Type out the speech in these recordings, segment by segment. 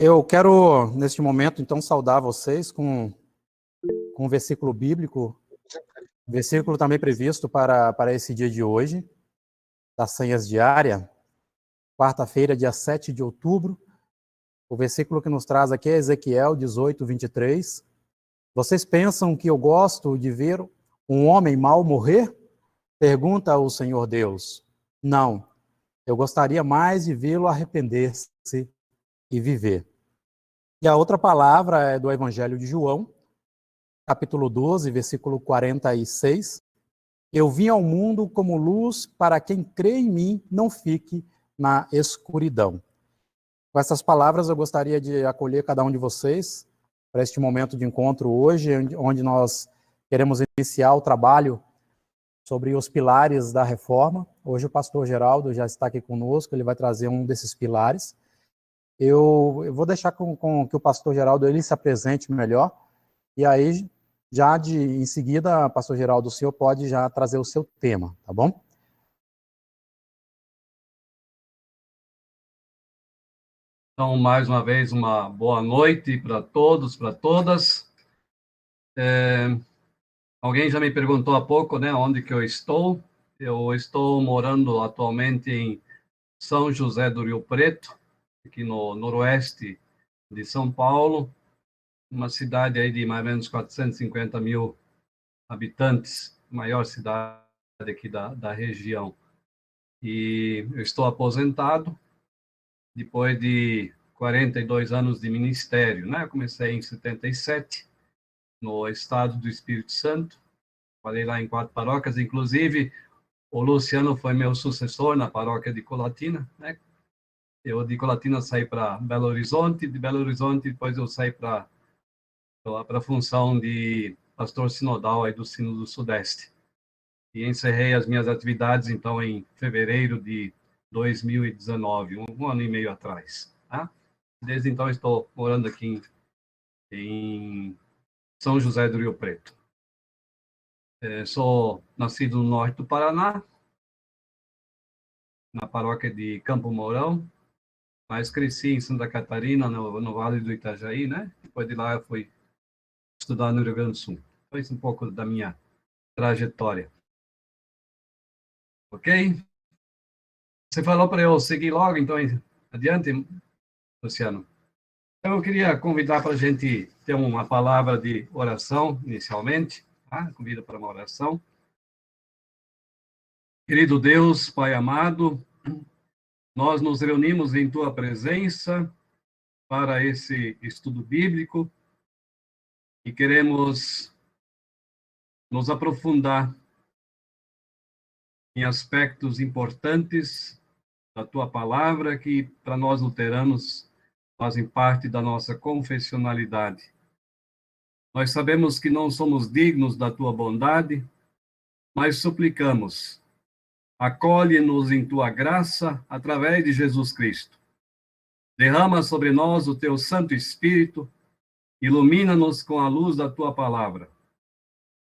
Eu quero, neste momento, então, saudar vocês com um versículo bíblico, versículo também previsto para esse dia de hoje, das senhas diárias, quarta-feira, dia 7 de outubro. O versículo que nos traz aqui é Ezequiel 18, 23. Vocês pensam que eu gosto de ver um homem mau morrer? Pergunta o Senhor Deus. Não, eu gostaria mais de vê-lo arrepender-se e viver. E a outra palavra é do Evangelho de João, capítulo 12, versículo 46. Eu vim ao mundo como luz para quem crê em mim não fique na escuridão. Com essas palavras eu gostaria de acolher cada um de vocês para este momento de encontro hoje, onde nós queremos iniciar o trabalho sobre os pilares da reforma. Hoje o pastor Geraldo já está aqui conosco, ele vai trazer um desses pilares. Eu vou deixar com que o pastor Geraldo ele se apresente melhor, e aí, em seguida, pastor Geraldo, o senhor pode já trazer o seu tema, tá bom? Então, mais uma vez, uma boa noite para todos, para todas. Alguém já me perguntou há pouco, né, onde que eu estou. Eu estou morando atualmente em São José do Rio Preto, aqui no noroeste de São Paulo, uma cidade aí de mais ou menos 450 mil habitantes, maior cidade aqui da região. E eu estou aposentado, depois de 42 anos de ministério, né? Eu comecei em 77, no estado do Espírito Santo, falei lá em 4 paróquias, inclusive o Luciano foi meu sucessor na paróquia de Colatina, né? Eu de Colatina saí para Belo Horizonte, de Belo Horizonte depois eu saí para a função de pastor sinodal aí do Sino do Sudeste. E encerrei as minhas atividades, então, em fevereiro de 2019, um ano e meio atrás, tá? Desde então estou morando aqui em São José do Rio Preto. Sou nascido no norte do Paraná, na paróquia de Campo Mourão, mas cresci em Santa Catarina, no Vale do Itajaí, né? Depois de lá eu fui estudar no Rio Grande do Sul. Foi isso um pouco da minha trajetória. Ok? Você falou para eu seguir logo, então, adiante, Luciano. Então, eu queria convidar para a gente ter uma palavra de oração, inicialmente, tá? Convido para uma oração. Querido Deus, Pai amado, nós nos reunimos em Tua presença para esse estudo bíblico e queremos nos aprofundar em aspectos importantes da Tua palavra que, para nós luteranos, fazem parte da nossa confessionalidade. Nós sabemos que não somos dignos da Tua bondade, mas suplicamos, acolhe-nos em Tua graça através de Jesus Cristo. Derrama sobre nós o Teu Santo Espírito, ilumina-nos com a luz da Tua palavra.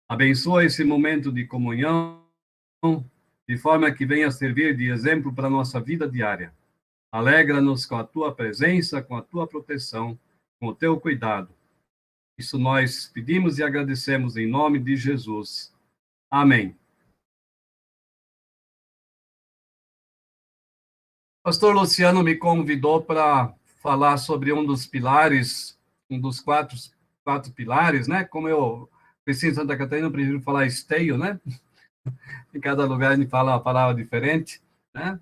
Abençoa esse momento de comunhão, de forma que venha servir de exemplo para a nossa vida diária. Alegra-nos com a Tua presença, com a Tua proteção, com o Teu cuidado. Isso nós pedimos e agradecemos em nome de Jesus. Amém. O pastor Luciano me convidou para falar sobre um dos pilares, um dos quatro pilares, né? Como eu cresci em Santa Catarina, eu prefiro falar esteio, né? Em cada lugar a gente fala uma palavra diferente, né?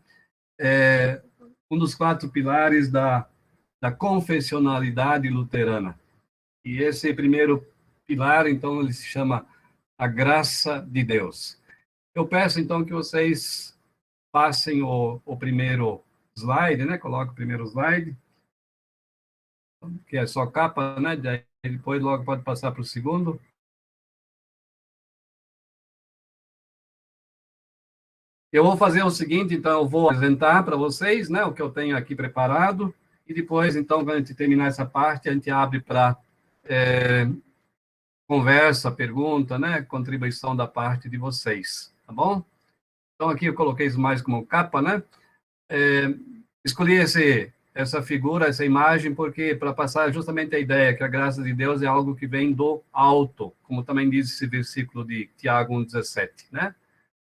Um dos 4 pilares da confessionalidade luterana. E esse primeiro pilar, então, ele se chama a graça de Deus. Eu peço, então, que vocês passem o primeiro slide, né? Coloque o primeiro slide, que é só capa, né? Daí depois logo pode passar para o segundo. Eu vou fazer o seguinte, então, eu vou apresentar para vocês, né, o que eu tenho aqui preparado, e depois, então, quando a gente terminar essa parte, a gente abre para conversa, pergunta, né, contribuição da parte de vocês, tá bom? Então, aqui eu coloquei isso mais como capa, né? Escolhi essa figura, essa imagem, porque para passar justamente a ideia que a graça de Deus é algo que vem do alto, como também diz esse versículo de Tiago 1,17, né?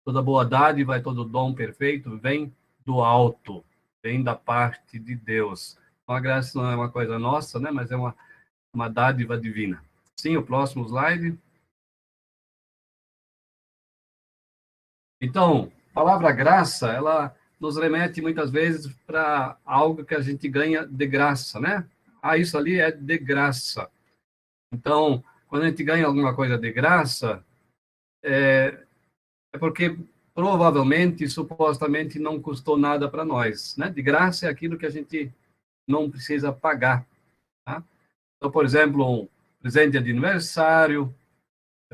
Toda boa dádiva e todo dom perfeito vem do alto, vem da parte de Deus. Então, a graça não é uma coisa nossa, né? Mas é uma dádiva divina. Sim, o próximo slide. Então, a palavra graça, ela nos remete muitas vezes para algo que a gente ganha de graça, né? Ah, isso ali é de graça. Então, quando a gente ganha alguma coisa de graça, é porque provavelmente, supostamente, não custou nada para nós, né? De graça é aquilo que a gente não precisa pagar, tá? Então, por exemplo, um presente de aniversário,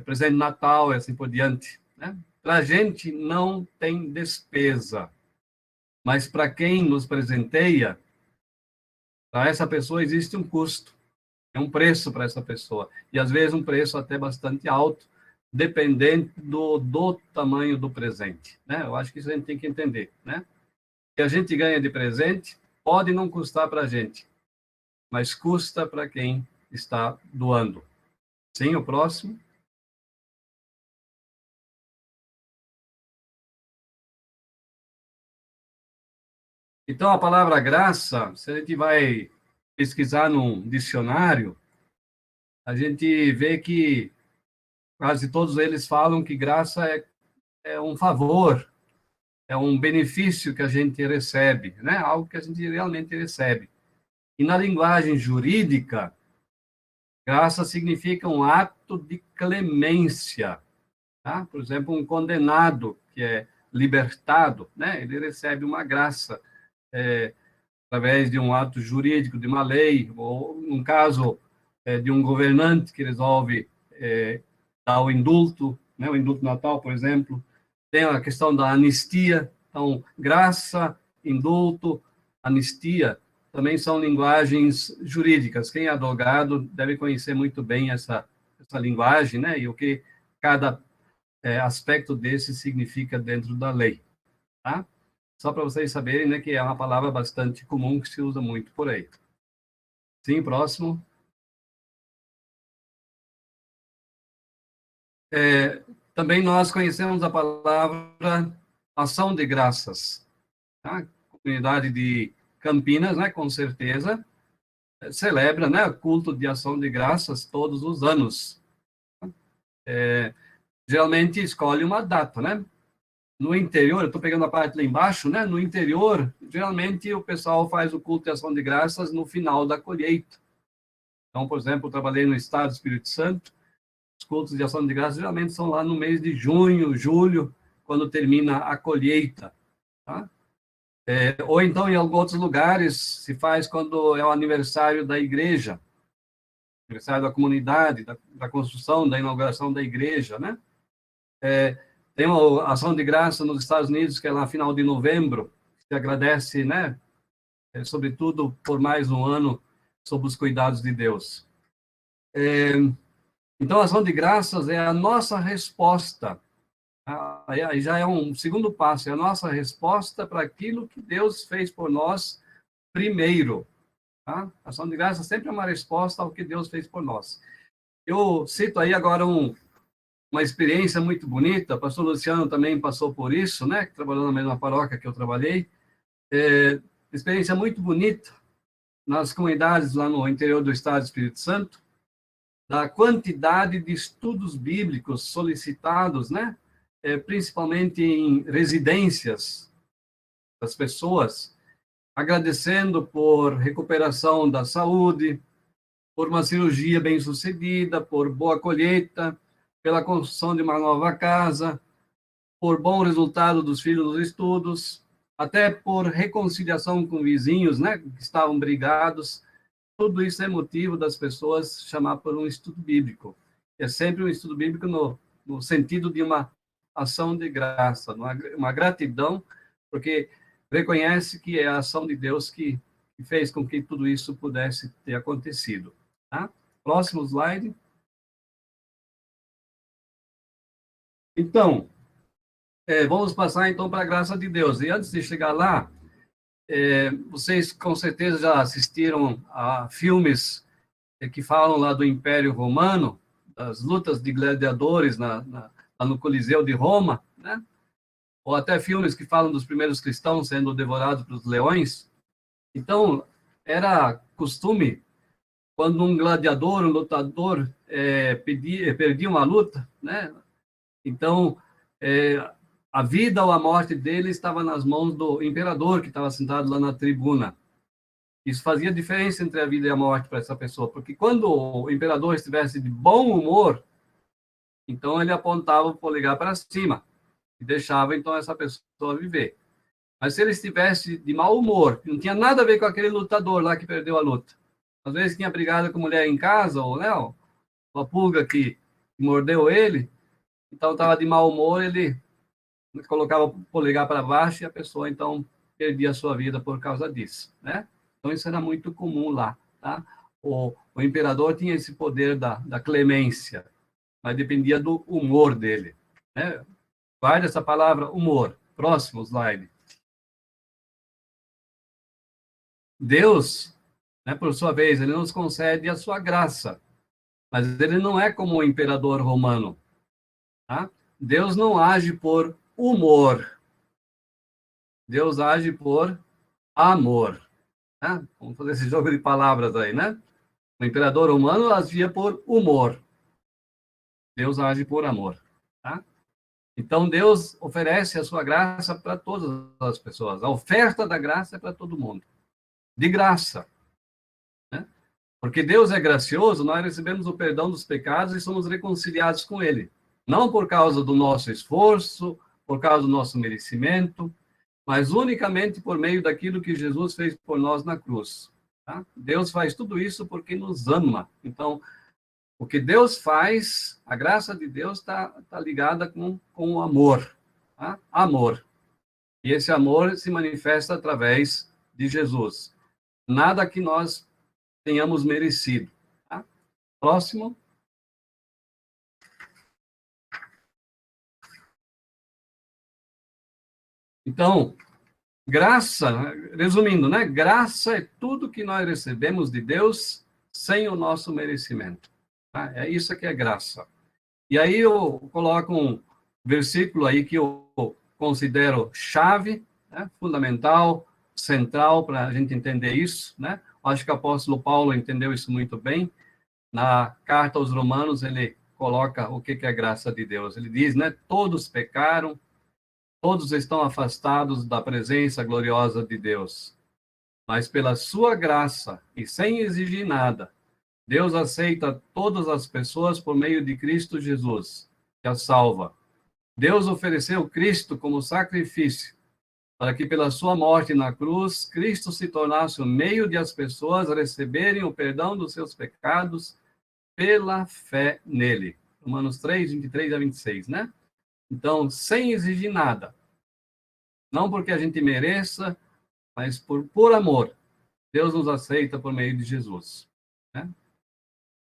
presente de Natal e assim por diante, né? Para a gente não tem despesa, mas para quem nos presenteia, para essa pessoa existe um custo, é um preço para essa pessoa, e às vezes um preço até bastante alto, dependente do tamanho do presente, né? Eu acho que isso a gente tem que entender, né? O que a gente ganha de presente pode não custar para a gente, mas custa para quem está doando. Sim, o próximo. Então, a palavra graça, se a gente vai pesquisar num dicionário, a gente vê que quase todos eles falam que graça é um favor, é um benefício que a gente recebe, né? Algo que a gente realmente recebe. E na linguagem jurídica, graça significa um ato de clemência, tá? Por exemplo, um condenado que é libertado, né? Ele recebe uma graça através de um ato jurídico, de uma lei, ou um caso de um governante que resolve dar o indulto, né? O indulto natal, por exemplo. Tem a questão da anistia. Então, graça, indulto, anistia também são linguagens jurídicas. Quem é advogado deve conhecer muito bem essa linguagem, né? E o que cada aspecto desse significa dentro da lei, tá? Só para vocês saberem, né, que é uma palavra bastante comum que se usa muito por aí. Sim, próximo. Também nós conhecemos a palavra ação de graças, tá? Comunidade de Campinas, né, com certeza, celebra, né, o culto de ação de graças todos os anos. Geralmente escolhe uma data, né? No interior, eu estou pegando a parte lá embaixo, né? No interior, geralmente o pessoal faz o culto de ação de graças no final da colheita. Então, por exemplo, eu trabalhei no estado do Espírito Santo, os cultos de ação de graças geralmente são lá no mês de junho, julho, quando termina a colheita, tá? Ou então, em alguns outros lugares, se faz quando é o aniversário da igreja, aniversário da comunidade, da construção, da inauguração da igreja, né? Tem uma ação de graça nos Estados Unidos, que é lá no final de novembro, que agradece, né? Sobretudo por mais um ano sob os cuidados de Deus. Então, a ação de graças é a nossa resposta. Aí já é um segundo passo, é a nossa resposta para aquilo que Deus fez por nós primeiro. Tá? A ação de graças sempre é uma resposta ao que Deus fez por nós. Eu cito aí agora uma experiência muito bonita, o pastor Luciano também passou por isso, né? Trabalhando na mesma paróquia que eu trabalhei. Experiência muito bonita nas comunidades lá no interior do estado do Espírito Santo, da quantidade de estudos bíblicos solicitados, né? Principalmente em residências das pessoas, agradecendo por recuperação da saúde, por uma cirurgia bem-sucedida, por boa colheita, pela construção de uma nova casa, por bom resultado dos filhos nos estudos, até por reconciliação com vizinhos, né, que estavam brigados. Tudo isso é motivo das pessoas chamar por um estudo bíblico. É sempre um estudo bíblico no sentido de uma ação de graça, uma gratidão, porque reconhece que é a ação de Deus que fez com que tudo isso pudesse ter acontecido. Tá? Próximo slide. Então, vamos passar então para a graça de Deus. E antes de chegar lá, Vocês com certeza já assistiram a filmes que falam lá do Império Romano, das lutas de gladiadores lá no Coliseu de Roma, né? Ou até filmes que falam dos primeiros cristãos sendo devorados pelos leões. Então, era costume, quando um gladiador, um lutador, perdia uma luta, né? Então, a vida ou a morte dele estava nas mãos do imperador, que estava sentado lá na tribuna. Isso fazia diferença entre a vida e a morte para essa pessoa, porque quando o imperador estivesse de bom humor, então ele apontava o polegar para cima e deixava, então, essa pessoa viver. Mas se ele estivesse de mau humor, não tinha nada a ver com aquele lutador lá que perdeu a luta. Às vezes tinha brigado com mulher em casa, ou, né, uma pulga que mordeu ele, então estava de mau humor, ele colocava o polegar para baixo e a pessoa, então, perdia a sua vida por causa disso, né? Então, isso era muito comum lá, tá? O imperador tinha esse poder da clemência, mas dependia do humor dele, né? Guarde essa palavra, humor. Próximo slide. Deus, né, por sua vez, ele nos concede a sua graça, mas ele não é como o imperador romano, tá? Deus não age por humor. Deus age por amor. Tá? Vamos fazer esse jogo de palavras aí, né? O imperador romano agia por humor. Deus age por amor. Tá? Então, Deus oferece a sua graça para todas as pessoas. A oferta da graça é para todo mundo. De graça. Né? Porque Deus é gracioso, nós recebemos o perdão dos pecados e somos reconciliados com Ele. Não por causa do nosso esforço, por causa do nosso merecimento, mas unicamente por meio daquilo que Jesus fez por nós na cruz. Tá? Deus faz tudo isso porque nos ama. Então, o que Deus faz, a graça de Deus está ligada com o amor. Tá? Amor. E esse amor se manifesta através de Jesus. Nada que nós tenhamos merecido. Tá? Próximo. Então, graça, resumindo, né? Graça é tudo que nós recebemos de Deus sem o nosso merecimento. Tá? É isso que é graça. E aí eu coloco um versículo aí que eu considero chave, né? Fundamental, central para a gente entender isso, né? Acho que o apóstolo Paulo entendeu isso muito bem. Na carta aos Romanos, ele coloca o que é a graça de Deus. Ele diz, né? Todos pecaram, todos estão afastados da presença gloriosa de Deus. Mas pela sua graça e sem exigir nada, Deus aceita todas as pessoas por meio de Cristo Jesus, que as salva. Deus ofereceu Cristo como sacrifício, para que pela sua morte na cruz, Cristo se tornasse o meio de as pessoas receberem o perdão dos seus pecados pela fé nele. Romanos 3, 23 a 26, né? Então, sem exigir nada. Não porque a gente mereça, mas por amor. Deus nos aceita por meio de Jesus. Né?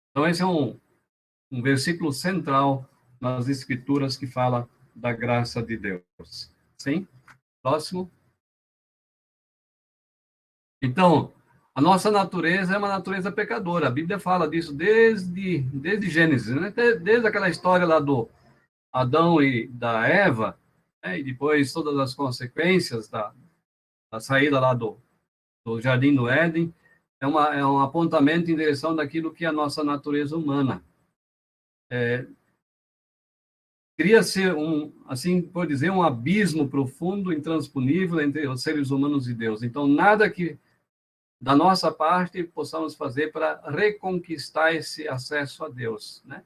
Então, esse é um versículo central nas Escrituras que fala da graça de Deus. Sim? Próximo. Então, a nossa natureza é uma natureza pecadora. A Bíblia fala disso desde Gênesis, né? Desde aquela história lá do Adão e da Eva, né? E depois todas as consequências da saída lá do Jardim do Éden. É um apontamento em direção daquilo que é a nossa natureza humana. Cria-se assim por dizer, um abismo profundo, intransponível entre os seres humanos e Deus. Então, nada que da nossa parte possamos fazer para reconquistar esse acesso a Deus, né?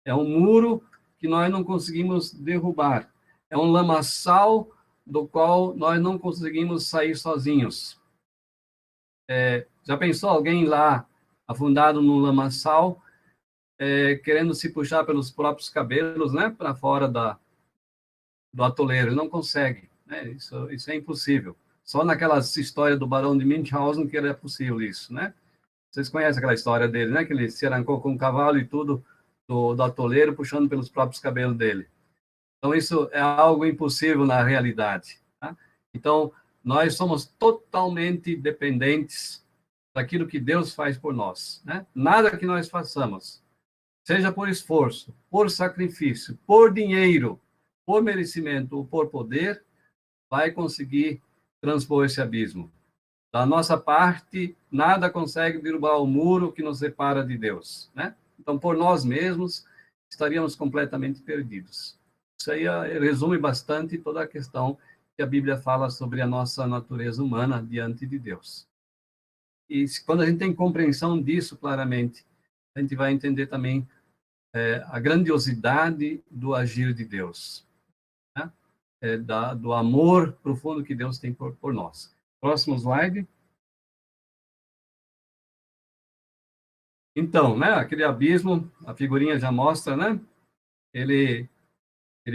É um muro que nós não conseguimos derrubar. É um lamaçal do qual nós não conseguimos sair sozinhos. Já pensou alguém lá afundado no lamaçal, querendo se puxar pelos próprios cabelos, né, para fora do atoleiro? Ele não consegue, né? Isso é impossível. Só naquelas histórias do Barão de Münchhausen que era possível isso, né? Vocês conhecem aquela história dele, né? Que ele se arrancou com um cavalo e tudo do atoleiro, puxando pelos próprios cabelos dele. Então, isso é algo impossível na realidade. Tá? Então, nós somos totalmente dependentes daquilo que Deus faz por nós, né? Nada que nós façamos, seja por esforço, por sacrifício, por dinheiro, por merecimento ou por poder, vai conseguir transpor esse abismo. Da nossa parte, nada consegue derrubar o muro que nos separa de Deus, né? Então, por nós mesmos, estaríamos completamente perdidos. Isso aí resume bastante toda a questão que a Bíblia fala sobre a nossa natureza humana diante de Deus. E quando a gente tem compreensão disso claramente, a gente vai entender também a grandiosidade do agir de Deus, né? Do amor profundo que Deus tem por nós. Próximo slide. Então, né, aquele abismo, a figurinha já mostra, né? Ele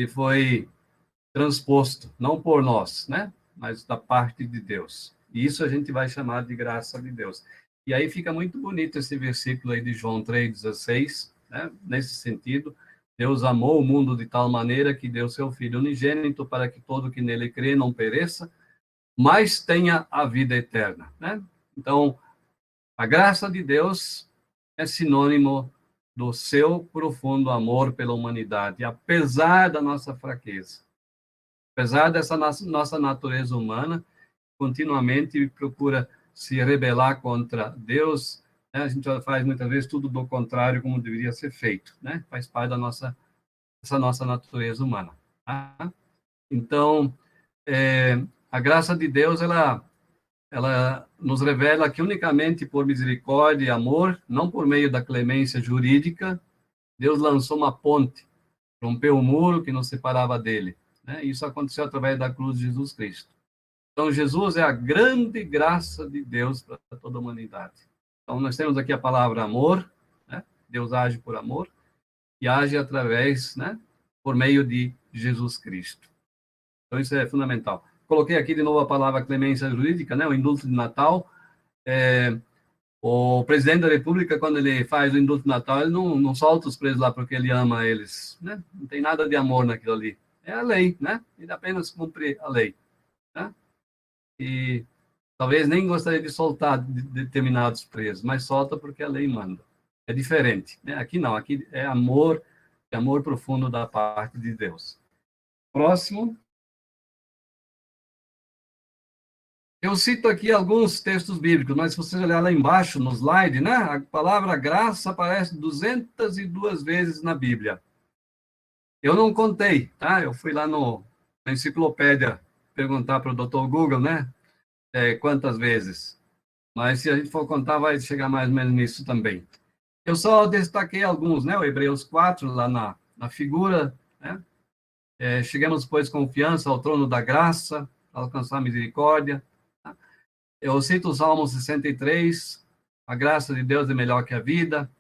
foi transposto, não por nós, né? Mas da parte de Deus. E isso a gente vai chamar de graça de Deus. E aí fica muito bonito esse versículo aí de João 3,16, né? Nesse sentido, Deus amou o mundo de tal maneira que deu seu Filho unigênito para que todo que nele crê não pereça, mas tenha a vida eterna, né? Então, a graça de Deus é sinônimo do seu profundo amor pela humanidade, apesar da nossa fraqueza. Apesar dessa nossa natureza humana, continuamente procura se rebelar contra Deus, né? A gente faz muitas vezes tudo do contrário como deveria ser feito, né? Faz parte dessa nossa natureza humana. Tá? Então, a graça de Deus, ela nos revela que unicamente por misericórdia e amor, não por meio da clemência jurídica, Deus lançou uma ponte, rompeu o muro que nos separava dele, né? Isso aconteceu através da cruz de Jesus Cristo. Então, Jesus é a grande graça de Deus para toda a humanidade. Então, nós temos aqui a palavra amor, né? Deus age por amor, e age através, né? Por meio de Jesus Cristo. Então, isso é fundamental. Coloquei aqui de novo a palavra clemência jurídica, né? O indulto de Natal. O presidente da República, quando ele faz o indulto de Natal, ele não solta os presos lá porque ele ama eles, né? Não tem nada de amor naquilo ali. É a lei, né? Ele apenas cumpre a lei, né? E talvez nem gostaria de soltar determinados presos, mas solta porque a lei manda. É diferente, né? Aqui não, aqui é amor profundo da parte de Deus. Próximo. Eu cito aqui alguns textos bíblicos, mas se você olhar lá embaixo no slide, né, a palavra graça aparece 202 vezes na Bíblia. Eu não contei, tá? Eu fui lá na enciclopédia perguntar para o Dr. Google, né, quantas vezes. Mas se a gente for contar, vai chegar mais ou menos nisso também. Eu só destaquei alguns, né? O Hebreus 4, lá na figura, né? Chegamos, pois, confiança ao trono da graça, alcançar misericórdia. Eu cito o Salmo 63, a graça de Deus é melhor que a vida.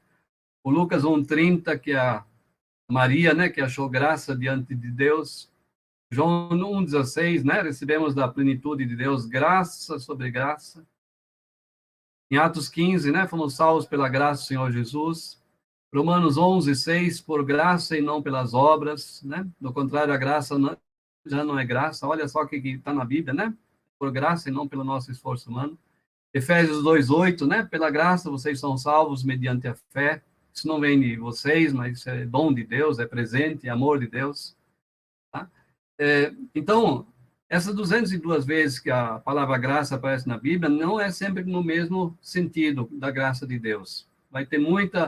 O Lucas 1,30, que é a Maria, né? Que achou graça diante de Deus. João 1,16, né? Recebemos da plenitude de Deus graça sobre graça. Em Atos 15, né? Fomos salvos pela graça do Senhor Jesus. Romanos 11:6, por graça e não pelas obras, né? Do contrário, a graça já não é graça. Olha só o que está na Bíblia, né? Por graça e não pelo nosso esforço humano. Efésios 2:8, né? Pela graça vocês são salvos mediante a fé. Isso não vem de vocês, mas isso é dom de Deus, é presente, é amor de Deus. Tá? Então, essas 202 vezes que a palavra graça aparece na Bíblia, não é sempre no mesmo sentido da graça de Deus. Vai ter muito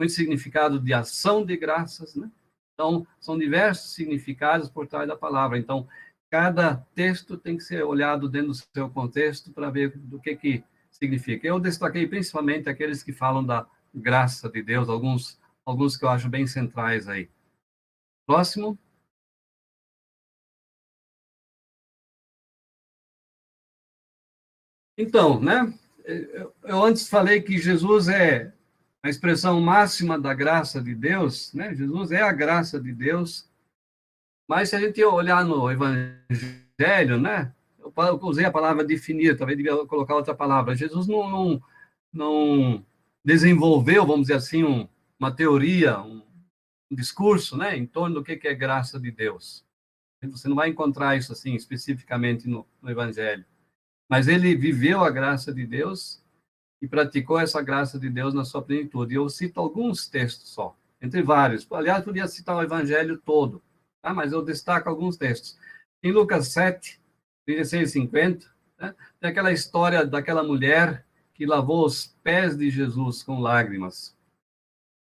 significado de ação de graças, né? Então, são diversos significados por trás da palavra. Então, cada texto tem que ser olhado dentro do seu contexto para ver do que significa. Eu destaquei principalmente aqueles que falam da graça de Deus, alguns que eu acho bem centrais aí. Próximo. Então, né? Eu antes falei que Jesus é a expressão máxima da graça de Deus, né? Jesus é a graça de Deus. Mas se a gente olhar no Evangelho, né? Eu usei a palavra definir, talvez devia colocar outra palavra. Jesus não desenvolveu, vamos dizer assim, uma teoria, um discurso, né? Em torno do que é graça de Deus. Você não vai encontrar isso assim especificamente no Evangelho. mas ele viveu a graça de Deus e praticou essa graça de Deus na sua plenitude. E eu cito alguns textos só, entre vários. Aliás, podia citar o evangelho todo, tá? Mas eu destaco alguns textos. Em Lucas 7, 36 e 50, né, tem aquela história daquela mulher que lavou os pés de Jesus com lágrimas.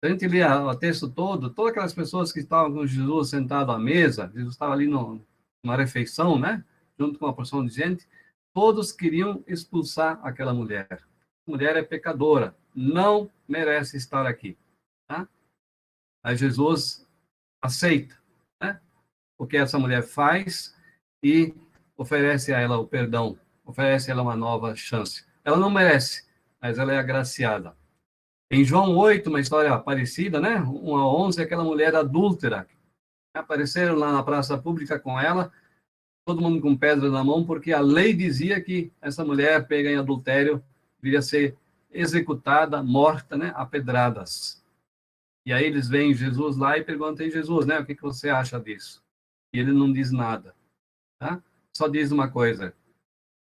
A gente lê o texto todo, todas aquelas pessoas que estavam com Jesus sentado à mesa, Jesus estava ali numa refeição, né, junto com uma porção de gente, todos queriam expulsar aquela mulher. A mulher é pecadora, não merece estar aqui. Tá? Aí Jesus aceita, né, o que essa mulher faz e oferece a ela o perdão, oferece a ela uma nova chance. Ela não merece, mas ela é agraciada. Em João 8, uma história parecida, né? 1 a 11, aquela mulher adúltera. Apareceram lá na praça pública com ela, todo mundo com pedra na mão, porque a lei dizia que essa mulher pega em adultério viria ser executada, morta, né? A pedradas. E aí eles veem Jesus lá e perguntam a Jesus, né? O que você acha disso? E ele não diz nada, tá? Só diz uma coisa: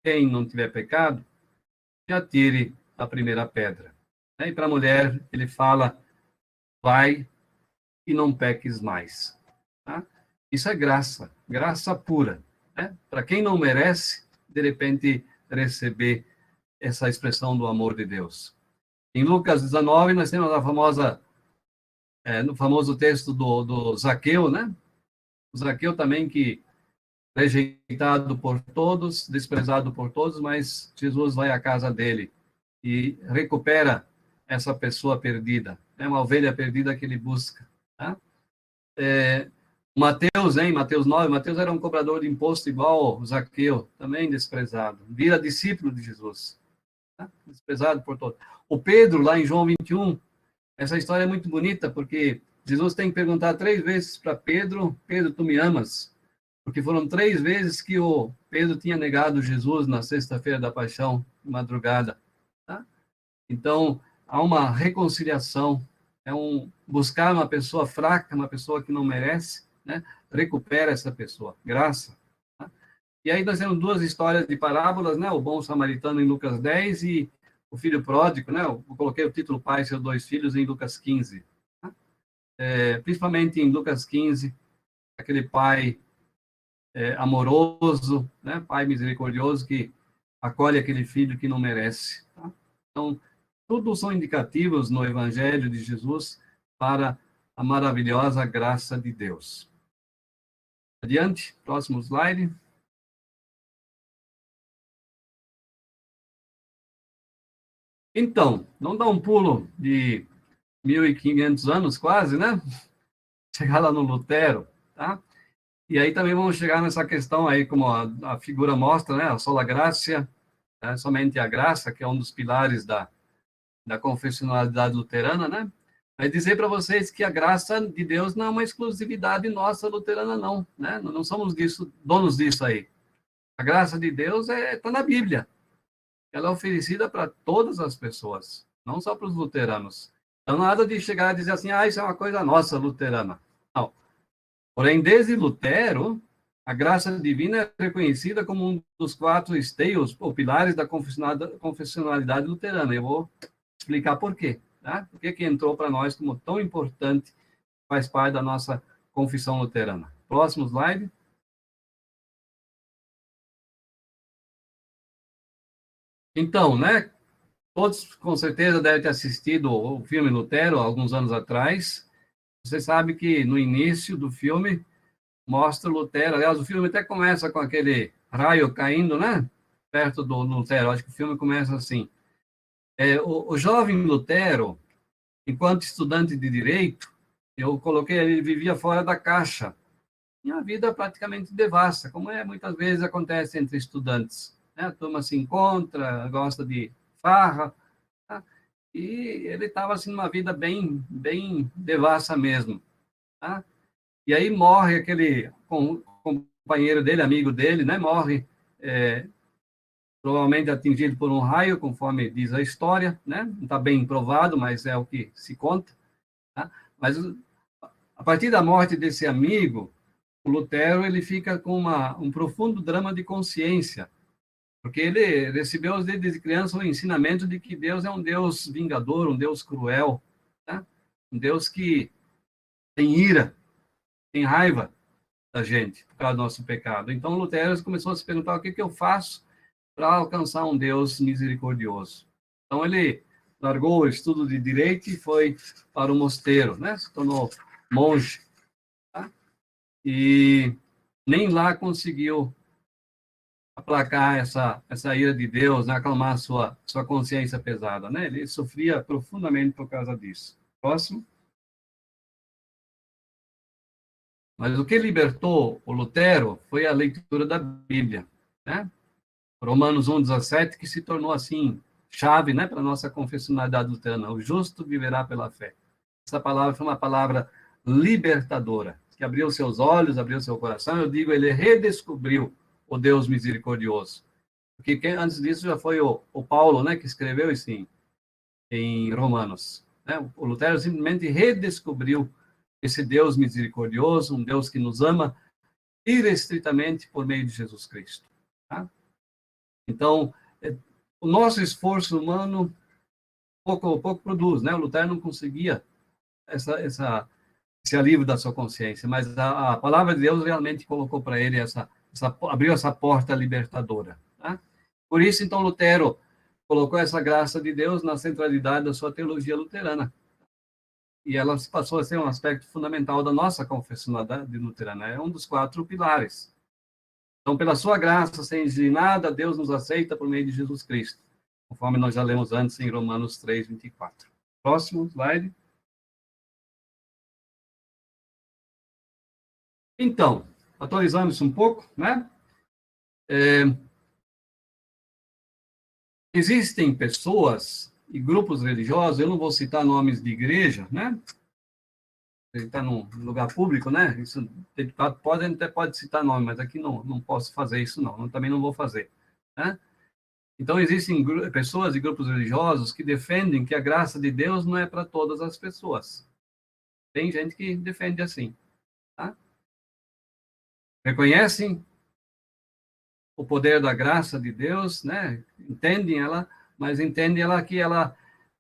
quem não tiver pecado, que atire a primeira pedra. E para a mulher, ele fala: vai e não peques mais. Tá? Isso é graça, graça pura. Né? Para quem não merece, de repente, receber essa expressão do amor de Deus. Em Lucas 19, nós temos a famosa, no famoso texto do Zaqueu, né? O Zaqueu também que rejeitado por todos, desprezado por todos, mas Jesus vai à casa dele e recupera essa pessoa perdida. É uma ovelha perdida que ele busca. Tá? Mateus, em Mateus 9, Mateus era um cobrador de imposto igual o Zaqueu, também desprezado. Vira discípulo de Jesus. Tá? Desprezado por todos. O Pedro, lá em João 21, essa história é muito bonita, porque Jesus tem que perguntar 3 vezes para Pedro: Pedro, tu me amas? Porque foram 3 vezes que o Pedro tinha negado Jesus na sexta-feira da paixão, de madrugada. Tá? Então, há uma reconciliação, buscar uma pessoa fraca, uma pessoa que não merece, né? Recupera essa pessoa, graça. Tá? E aí nós temos 2 histórias de parábolas, né? O bom samaritano em Lucas 10 e o filho pródigo, né? Eu coloquei o título Pai e seus 2 filhos em Lucas 15. Tá? Principalmente em Lucas 15, aquele pai amoroso, né? Pai misericordioso que acolhe aquele filho que não merece. Tá? Então, tudo são indicativos no Evangelho de Jesus para a maravilhosa graça de Deus. Adiante, próximo slide. Então, não dá um pulo de 1.500 anos quase, né? Chegar lá no Lutero, tá? E aí também vamos chegar nessa questão aí, como a figura mostra, né? A sola gratia, né? Somente a graça, que é um dos pilares da confessionalidade luterana, né? Vai dizer para vocês que a graça de Deus não é uma exclusividade nossa luterana, não, né? Não somos donos disso aí. A graça de Deus está na Bíblia. Ela é oferecida para todas as pessoas, não só para os luteranos. Então, nada de chegar e dizer assim, isso é uma coisa nossa, luterana. Não. Porém, desde Lutero, a graça divina é reconhecida como um dos 4 esteios, ou pilares da confessionalidade luterana. Eu vou explicar por quê. Tá? Por que entrou para nós como tão importante, faz parte da nossa confissão luterana. Próximo slide. Então, né, todos com certeza devem ter assistido o filme Lutero, alguns anos atrás. Você sabe que no início do filme mostra Lutero, aliás, o filme até começa com aquele raio caindo, né, perto do Lutero. Acho que o filme começa assim. O jovem Lutero, enquanto estudante de direito, eu coloquei, ele vivia fora da caixa. Tinha uma vida praticamente devassa, como muitas vezes acontece entre estudantes. Né? A turma se encontra, gosta de farra, tá? E ele estava assim numa vida bem, bem devassa mesmo. Tá? E aí morre aquele companheiro dele, amigo dele, né? Morre provavelmente atingido por um raio, conforme diz a história, né? Não está bem provado, mas é o que se conta. Tá? Mas a partir da morte desse amigo, o Lutero ele fica com um profundo drama de consciência. Porque ele recebeu desde criança o ensinamento de que Deus é um Deus vingador, um Deus cruel, né? Um Deus que tem ira, tem raiva da gente por causa do nosso pecado. Então Lutero começou a se perguntar o que eu faço para alcançar um Deus misericordioso. Então ele largou o estudo de direito e foi para o mosteiro, né? Se tornou monge, tá? E nem lá conseguiu aplacar essa ira de Deus, né? Acalmar sua consciência pesada, né? Ele sofria profundamente por causa disso. Próximo. Mas o que libertou o Lutero foi a leitura da Bíblia, né? Romanos 1:17, que se tornou assim chave, né, para a nossa confessionalidade luterana. O justo viverá pela fé. Essa palavra foi uma palavra libertadora, que abriu seus olhos, abriu seu coração. Eu digo, ele redescobriu o Deus misericordioso. Porque antes disso já foi o Paulo, né, que escreveu isso em Romanos. Né? O Lutero simplesmente redescobriu esse Deus misericordioso, um Deus que nos ama irrestritamente por meio de Jesus Cristo. Tá? Então, o nosso esforço humano pouco produz, né? O Lutero não conseguia esse alívio da sua consciência, mas a palavra de Deus realmente colocou para ele abriu essa porta libertadora. Tá? Por isso, então, Lutero colocou essa graça de Deus na centralidade da sua teologia luterana. E ela passou a ser um aspecto fundamental da nossa confessionalidade luterana. É um dos 4 pilares. Então, pela sua graça, sem exigir nada, Deus nos aceita por meio de Jesus Cristo, conforme nós já lemos antes em Romanos 3:24. Próximo slide. Então, atualizando isso um pouco, né? Existem pessoas e grupos religiosos, eu não vou citar nomes de igreja, né? Ele está num lugar público, né? Isso pode citar nome, mas aqui não posso fazer isso, não. Também não vou fazer, né? Então, existem pessoas e grupos religiosos que defendem que a graça de Deus não é para todas as pessoas. Tem gente que defende assim, tá? Reconhecem o poder da graça de Deus, né? Entendem ela, mas entendem ela que ela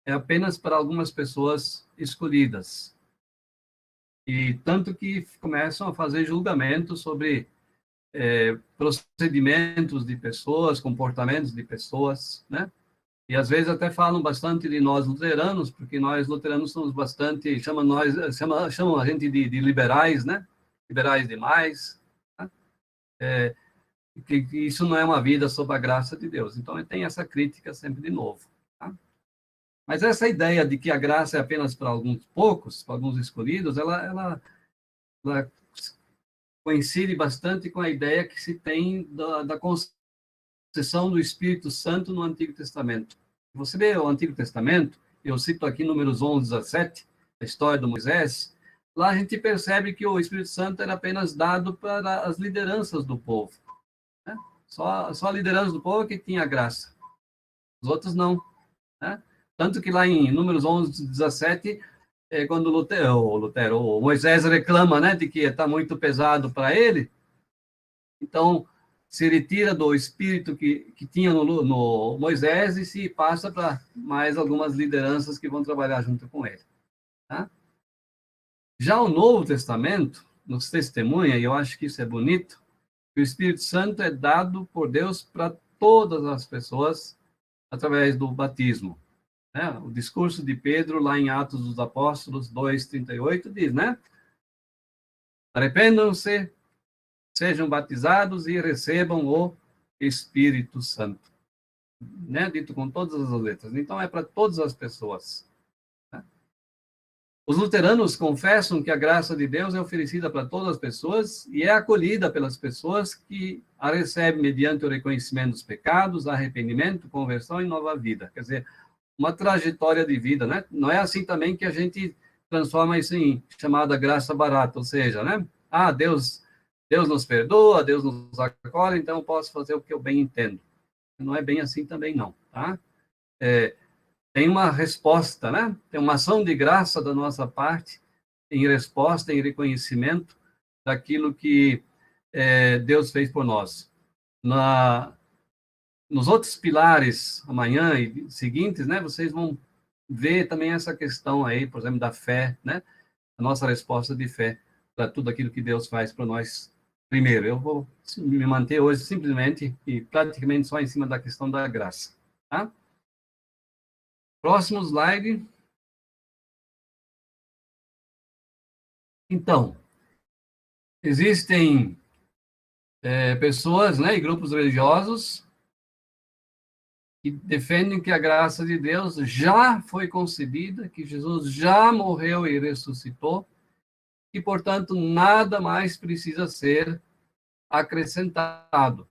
é apenas para algumas pessoas escolhidas. E tanto que começam a fazer julgamentos sobre procedimentos de pessoas, comportamentos de pessoas, né? E às vezes até falam bastante de nós luteranos, porque nós luteranos somos bastante, chamam a gente de liberais, né? Liberais demais, né? Que isso não é uma vida sob a graça de Deus. Então tem essa crítica sempre de novo, tá? Mas essa ideia de que a graça é apenas para alguns poucos, para alguns escolhidos, ela coincide bastante com a ideia que se tem da concessão do Espírito Santo no Antigo Testamento. Você vê o Antigo Testamento, eu cito aqui Números 11:17, a história de Moisés, lá a gente percebe que o Espírito Santo era apenas dado para as lideranças do povo, né? Só a liderança do povo que tinha graça, os outros não, né? Tanto que lá em Números 11:17, quando o Moisés reclama, né, de que está muito pesado para ele, então se retira do espírito que tinha no Moisés e se passa para mais algumas lideranças que vão trabalhar junto com ele. Tá? Já o Novo Testamento nos testemunha, e eu acho que isso é bonito, que o Espírito Santo é dado por Deus para todas as pessoas através do batismo. Né? O discurso de Pedro, lá em Atos dos Apóstolos 2:38, diz, né? Arrependam-se, sejam batizados e recebam o Espírito Santo. Né? Dito com todas as letras. Então, é para todas as pessoas. Né? Os luteranos confessam que a graça de Deus é oferecida para todas as pessoas e é acolhida pelas pessoas que a recebem mediante o reconhecimento dos pecados, arrependimento, conversão e nova vida. Quer dizer, uma trajetória de vida, né? Não é assim também que a gente transforma isso em chamada graça barata, ou seja, né? Deus nos perdoa, Deus nos acolhe, então eu posso fazer o que eu bem entendo. Não é bem assim também, não, tá? Tem uma resposta, né? Tem uma ação de graça da nossa parte em resposta, em reconhecimento daquilo que Deus fez por nós. nos outros pilares, amanhã e seguintes, né, vocês vão ver também essa questão aí, por exemplo, da fé, né, a nossa resposta de fé para tudo aquilo que Deus faz para nós. Primeiro, eu vou me manter hoje simplesmente e praticamente só em cima da questão da graça, tá? Próximo slide. Então, existem pessoas, né, e grupos religiosos que defendem que a graça de Deus já foi concedida, que Jesus já morreu e ressuscitou, e, portanto, nada mais precisa ser acrescentado.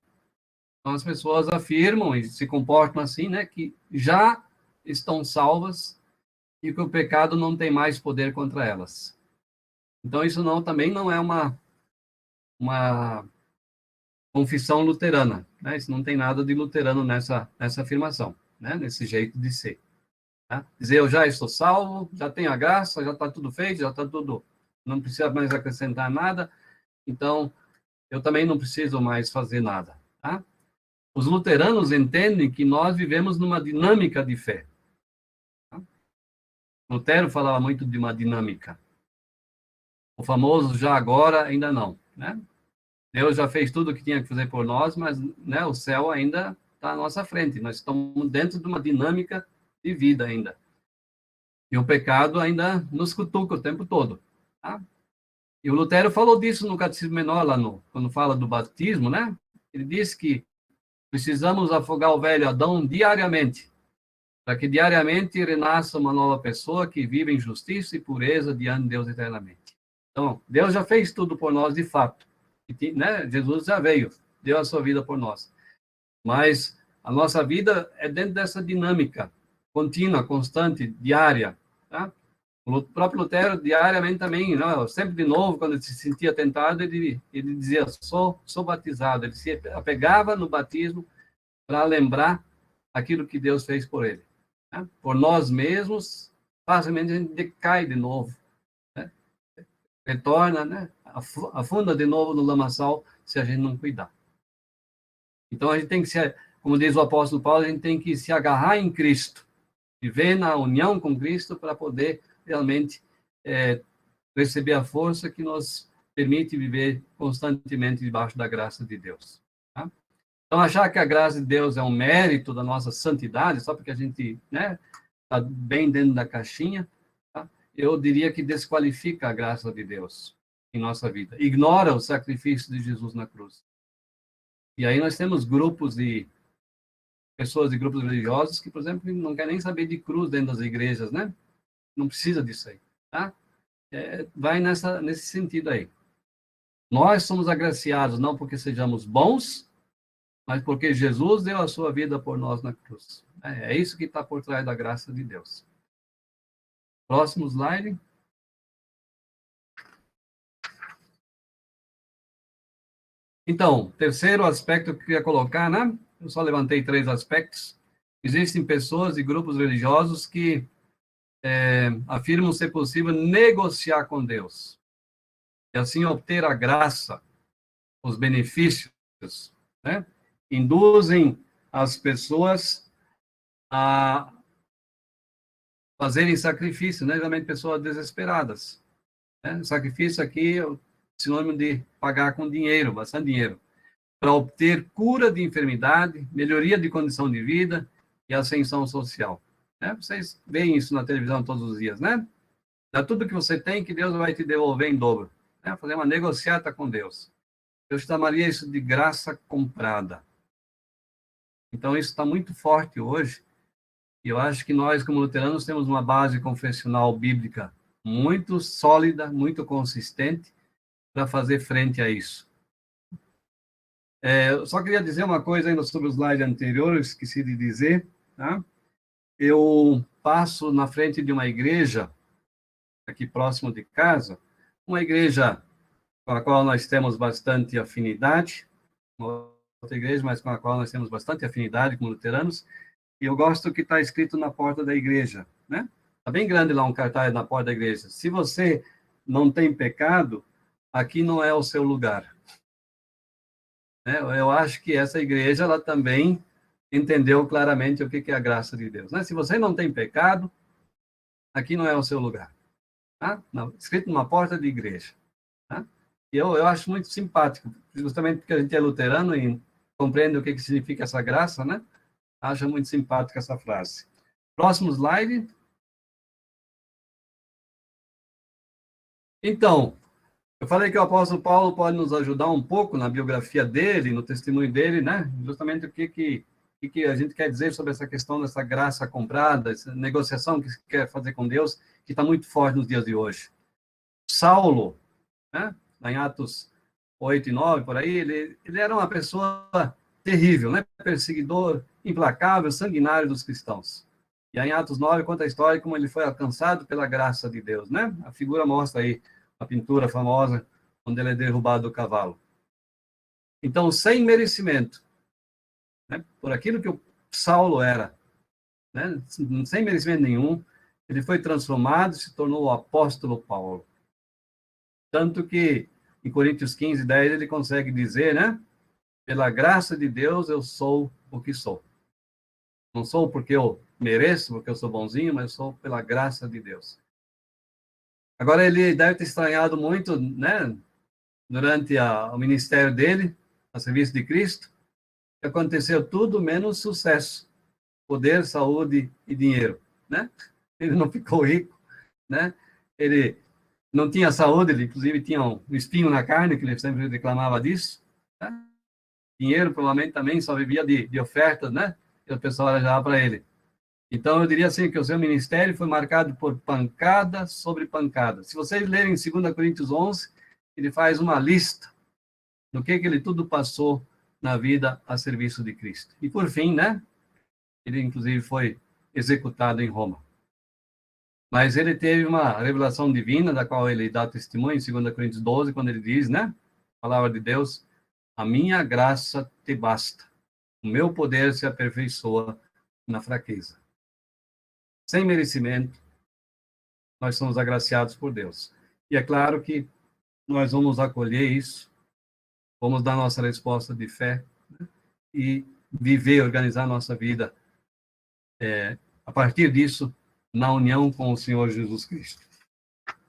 Então, as pessoas afirmam e se comportam assim, né, que já estão salvas e que o pecado não tem mais poder contra elas. Então, isso também não é uma confissão luterana, né? Isso não tem nada de luterano nessa afirmação, né? Nesse jeito de ser. Tá? Dizer, eu já estou salvo, já tenho a graça, já está tudo feito, já está tudo, não precisa mais acrescentar nada, então eu também não preciso mais fazer nada. Tá? Os luteranos entendem que nós vivemos numa dinâmica de fé. Tá? Lutero falava muito de uma dinâmica. O famoso já agora, ainda não, né? Deus já fez tudo o que tinha que fazer por nós, mas, né, o céu ainda está à nossa frente. Nós estamos dentro de uma dinâmica de vida ainda. E o pecado ainda nos cutuca o tempo todo. Tá? E o Lutero falou disso no Catecismo Menor, quando fala do batismo, né? Ele disse que precisamos afogar o velho Adão diariamente, para que diariamente renasça uma nova pessoa que vive em justiça e pureza diante de Deus eternamente. Então, Deus já fez tudo por nós de fato. Né? Jesus já veio, deu a sua vida por nós. Mas a nossa vida é dentro dessa dinâmica contínua, constante, diária. Tá? O próprio Lutero, diariamente também, não, sempre de novo, quando ele se sentia tentado, ele dizia, sou batizado. Ele se apegava no batismo para lembrar aquilo que Deus fez por ele. Tá? Por nós mesmos, facilmente a gente decai de novo. Né? Retorna, né? Afunda de novo no lamaçal se a gente não cuidar. Então, a gente tem que como diz o apóstolo Paulo, a gente tem que se agarrar em Cristo, viver na união com Cristo para poder realmente receber a força que nos permite viver constantemente debaixo da graça de Deus. Tá? Então, achar que a graça de Deus é um mérito da nossa santidade, só porque a gente está bem dentro da caixinha, tá? Eu diria que desqualifica a graça de Deus em nossa vida. Ignora o sacrifício de Jesus na cruz. E aí nós temos grupos de pessoas de grupos religiosos que, por exemplo, não querem nem saber de cruz dentro das igrejas, né? Não precisa disso aí, tá? Vai nesse sentido aí. Nós somos agraciados não porque sejamos bons, mas porque Jesus deu a sua vida por nós na cruz. É isso que está por trás da graça de Deus. Próximo slide. Então, terceiro aspecto que eu queria colocar, né? Eu só levantei 3 aspectos. Existem pessoas e grupos religiosos que afirmam ser possível negociar com Deus e assim obter a graça, os benefícios, né? Induzem as pessoas a fazerem sacrifício, né? Geralmente pessoas desesperadas. Né? Sacrifício aqui é o sinônimo de pagar com dinheiro, bastante dinheiro, para obter cura de enfermidade, melhoria de condição de vida e ascensão social. Né? Vocês veem isso na televisão todos os dias, né? Dá tudo que você tem que Deus vai te devolver em dobro. Né? Fazer uma negociata com Deus. Eu chamaria isso de graça comprada. Então, isso está muito forte hoje. E eu acho que nós, como luteranos, temos uma base confessional bíblica muito sólida, muito consistente, para fazer frente a isso. Eu só queria dizer uma coisa ainda sobre o slide anterior, eu esqueci de dizer. Tá? Eu passo na frente de uma igreja, aqui próximo de casa, uma igreja com a qual nós temos bastante afinidade, uma outra igreja, mas com a qual nós temos bastante afinidade como luteranos, e eu gosto que está escrito na porta da igreja, né? Está bem grande lá um cartaz na porta da igreja. Se você não tem pecado, aqui não é o seu lugar. Eu acho que essa igreja, ela também entendeu claramente o que é a graça de Deus, né? Se você não tem pecado, aqui não é o seu lugar, tá? Escrito numa porta de igreja, tá? E eu acho muito simpático, justamente porque a gente é luterano e compreende o que significa essa graça, né? Acho muito simpática essa frase. Próximo slide. Então, eu falei que o apóstolo Paulo pode nos ajudar um pouco na biografia dele, no testemunho dele, né? Justamente o que a gente quer dizer sobre essa questão dessa graça comprada, essa negociação que se quer fazer com Deus, que está muito forte nos dias de hoje. Saulo, né? Lá em Atos 8 e 9, por aí, ele era uma pessoa terrível, né? Perseguidor, implacável, sanguinário dos cristãos. E aí, em Atos 9, conta a história de como ele foi alcançado pela graça de Deus, né? A figura mostra aí a pintura famosa, onde ele é derrubado do cavalo. Então, sem merecimento, né? Por aquilo que o Saulo era, né? Sem merecimento nenhum, ele foi transformado e se tornou o apóstolo Paulo. Tanto que, em Coríntios 15, 10, ele consegue dizer, né? Pela graça de Deus, eu sou o que sou. Não sou porque eu mereço, porque eu sou bonzinho, mas eu sou pela graça de Deus. Agora, ele deve ter estranhado muito, né? Durante o ministério dele, a serviço de Cristo, aconteceu tudo menos sucesso, poder, saúde e dinheiro, né? Ele não ficou rico, né? Ele não tinha saúde, ele inclusive tinha um espinho na carne, que ele sempre reclamava disso, né? Dinheiro, provavelmente, também só vivia de ofertas, né? Que o pessoal já para ele. Então, eu diria assim, que o seu ministério foi marcado por pancada sobre pancada. Se vocês lerem 2 Coríntios 11, ele faz uma lista do que ele tudo passou na vida a serviço de Cristo. E, por fim, né? Ele, inclusive, foi executado em Roma. Mas ele teve uma revelação divina, da qual ele dá testemunho em 2 Coríntios 12, quando ele diz, né? A palavra de Deus, a minha graça te basta. O meu poder se aperfeiçoa na fraqueza. Sem merecimento, nós somos agraciados por Deus. E é claro que nós vamos acolher isso, vamos dar nossa resposta de fé, né? E viver, organizar nossa vida a partir disso, na união com o Senhor Jesus Cristo.